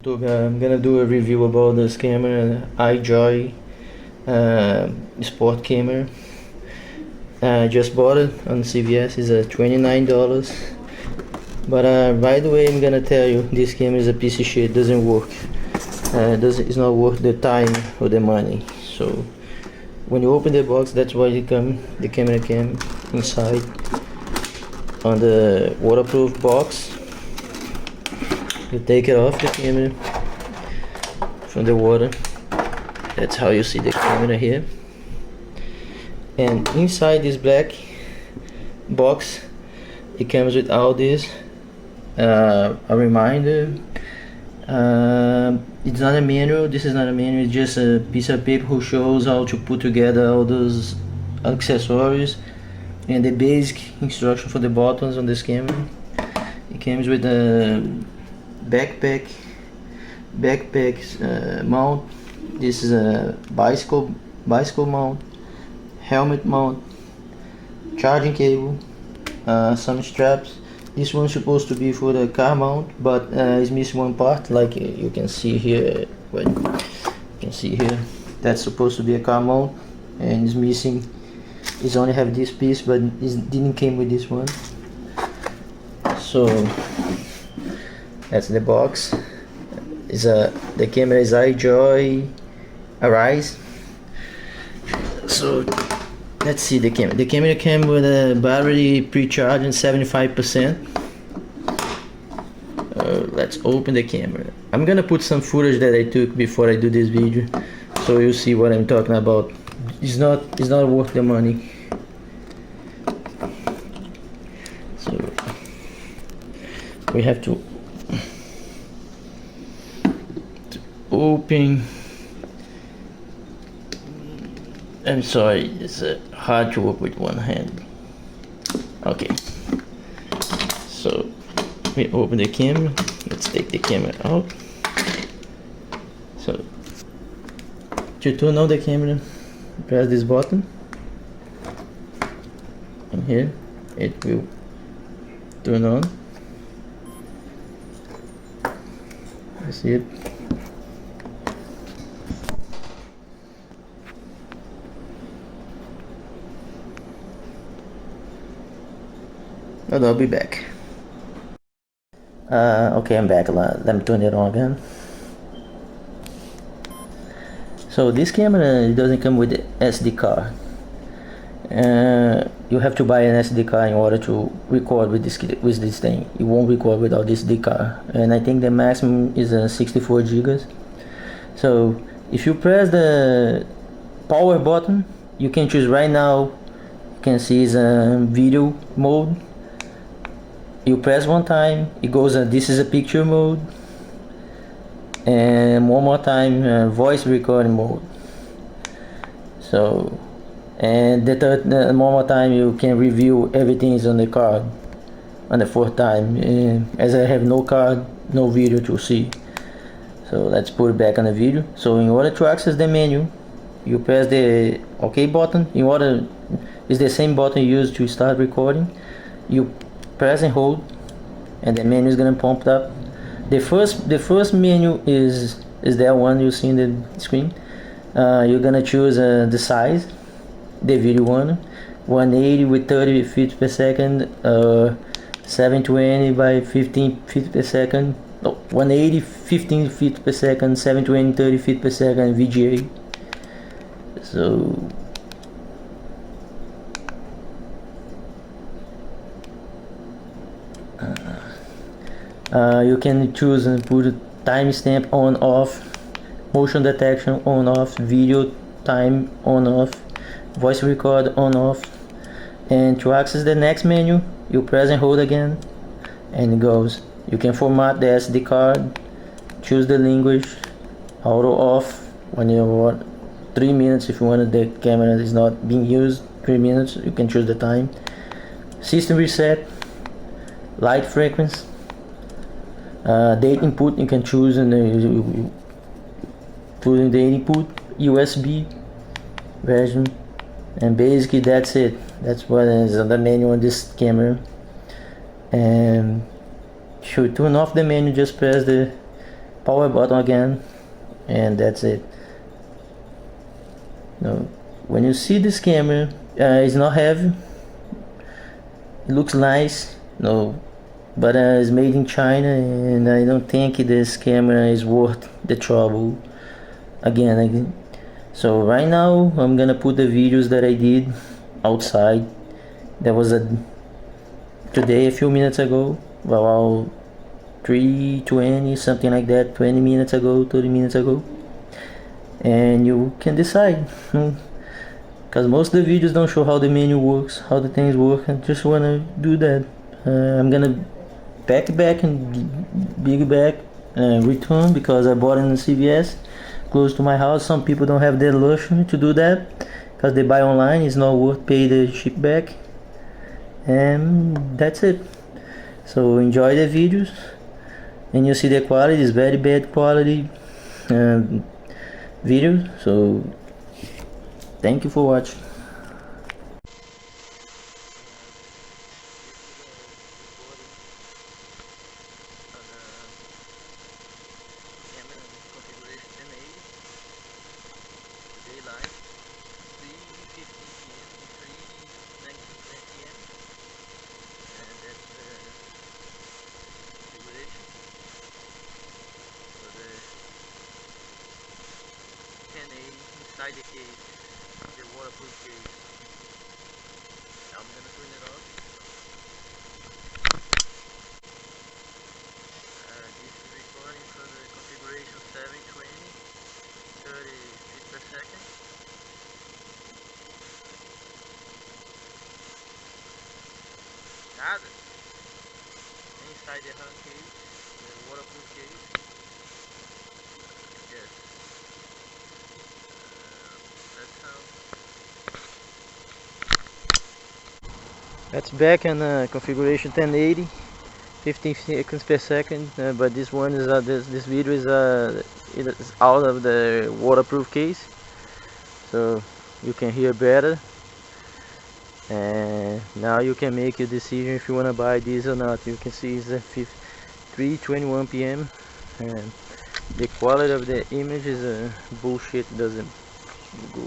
So I'm gonna do a review about this camera, IJOY sport camera. I just bought it on CVS. It's $29. But right away I'm gonna tell you, this camera is a piece of shit. Doesn't work. It's not worth the time or the money. So when you open the box, that's why the camera came inside on the waterproof box. You take it off the camera from the water. That's how you see the camera here. And inside this black box, it comes with all this. A reminder. It's not a manual. This is not a manual. It's just a piece of paper who shows how to put together all those accessories and the basic instruction for the buttons on this camera. It comes with a backpack mount. This is a bicycle mount, helmet mount, charging cable, some straps. This one's supposed to be for the car mount, but it's missing one part, like you can see here. Wait, you can see here, that's supposed to be a car mount, and it's missing. It's only have this piece, but it didn't came with this one. So that's the box. The camera is IJOY Arize. So let's see the camera. The camera came with a battery pre-charging 75%. Let's open the camera. I'm gonna put some footage that I took before I do this video, so you'll see what I'm talking about. It's not worth the money. So we have to open. I'm sorry, it's hard to work with one hand. Okay, so we open the camera. Let's take the camera out. So to turn on the camera, press this button, and here it will turn on. You see it? And I'll be back. Okay, I'm back. Let me turn it on again. So this camera doesn't come with the SD card. You have to buy an SD card in order to record with this thing. You won't record without this SD card. And I think the maximum is 64 gigas. So if you press the power button, you can choose right now. You can see it's a video mode. You press one time, it goes this is a picture mode, and one more time voice recording mode. So, and the third one more time you can review everything is on the card. On the fourth time, as I have no card, no video to see. So let's put it back on the video. So in order to access the menu, you press the OK button. It's the same button used to start recording. You press and hold, and the menu is gonna pump up. The first menu is that one you see in the screen. You're gonna choose the size, the video one, 180 with 30 feet per second, 720 by 15 feet per second, no, 180 15 feet per second, 720 30 feet per second VGA. So you can choose and put a timestamp on off, motion detection on off, video time on off, voice record on off. And to access the next menu, you press and hold again, and it goes. You can format the SD card, choose the language, auto off when you want 3 minutes. If you wanted the camera is not being used 3 minutes, you can choose the time. System reset, light frequency, date input, you can choose and put in the input, USB version, and basically that's it. That's what is on the menu on this camera. And to turn off the menu, just press the power button again, and that's it. Now, when you see this camera, it's not heavy. It looks nice, no, but it's made in China, and I don't think this camera is worth the trouble. Again. So right now I'm gonna put the videos that I did outside. There was today a few minutes ago, about 3:20, something like that, 20 minutes ago, 30 minutes ago, and you can decide, because most of the videos don't show how the menu works, how the things work. I just want to do that. I'm gonna pack it back and big back, return, because I bought it in CVS close to my house. Some people don't have the luxury to do that because they buy online. It's not worth pay the ship back, and that's it. So enjoy the videos, and you see the quality is very bad quality video. So thank you for watching. Inside the case, the waterproof case. Now I'm gonna turn it off. This is recording for the configuration 720, 30 feet per second. Nada. Inside the hand case, the waterproof case. Yes. That's back in configuration 1080, 15 seconds per second, but this one is this video is it is out of the waterproof case, so you can hear better. And now you can make your decision if you want to buy this or not. You can see it's 3:21 p.m. and the quality of the image is bullshit, doesn't go.